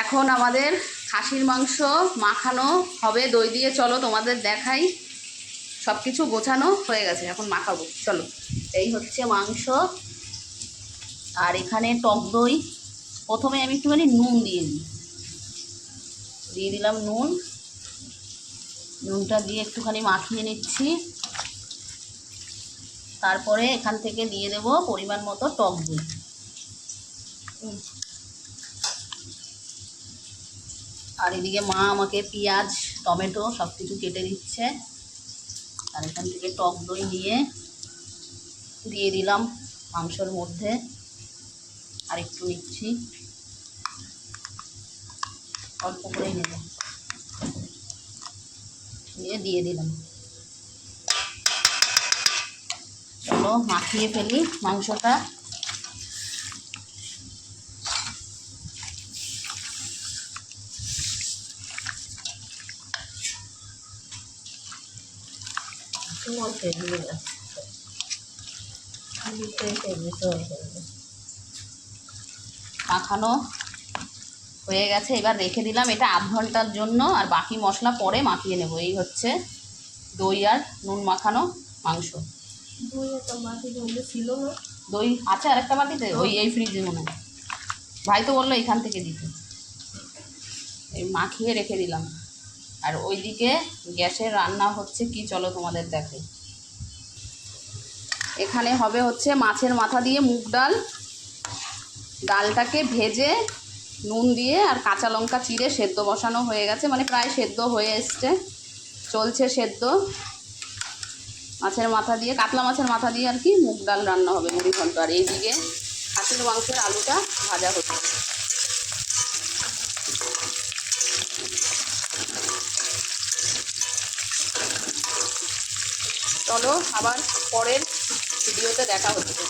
এখন আমাদের খাসির মাংস মাখানো হবে দই দিয়ে। চলো তোমাদের দেখাই। সব কিছু গোছানো হয়ে গেছে, এখন মাখাবো। চলো, এই হচ্ছে মাংস আর এখানে টক দই। প্রথমে আমি একটুখানি নুন দিয়ে দিলাম নুনটা দিয়ে একটুখানি মাখিয়ে নিচ্ছি। তারপরে এখান থেকে দিয়ে দেব পরিমাণ মতো টক দই। আর এদিকে মা আমাকে পেঁয়াজ টমেটো সব কিছু কেটে দিচ্ছে। আর এখান থেকে টক দই দিয়ে দিলাম মাংসর মধ্যে। আর একটু নিচ্ছি, অল্প করেই নেব, দিয়ে দিলাম। চলো মাখিয়ে ফেলি মাংসটা। মাখানো হয়ে গেছে, এবার রেখে দিলাম এটা আধ ঘন্টার জন্য। আর বাকি মশলা পরে মাখিয়ে নেব। এই হচ্ছে দই আর নুন মাখানো মাংস। দই আছে আরেকটা বাটিতে, ওই এই ফ্রিজে মনে হয়। ভাই তো বললো এখান থেকে দিতে। এই মাখিয়ে রেখে দিলাম। আর ওইদিকে গ্যাসে রান্না হচ্ছে কি, চলো তোমাদের দেখাই। এখানে হবে হচ্ছে মাছের মাথা দিয়ে মুগ ডাল। ডালটাকে ভেজে নুন দিয়ে আর কাঁচা লঙ্কা চিড়ে সেদ্ধ বসানো হয়ে গেছে, মানে প্রায় সেদ্ধ হয়ে এসছে, চলছে সেদ্ধ। মাছের মাথা দিয়ে, কাতলা মাছের মাথা দিয়ে আর কি মুগ ডাল রান্না হবে, মুড়ি ঘন্ট। আর এইদিকে খাসির মাংসের আলুটা ভাজা হচ্ছে। চলো আবার পরের ভিডিওতে দেখা হচ্ছে।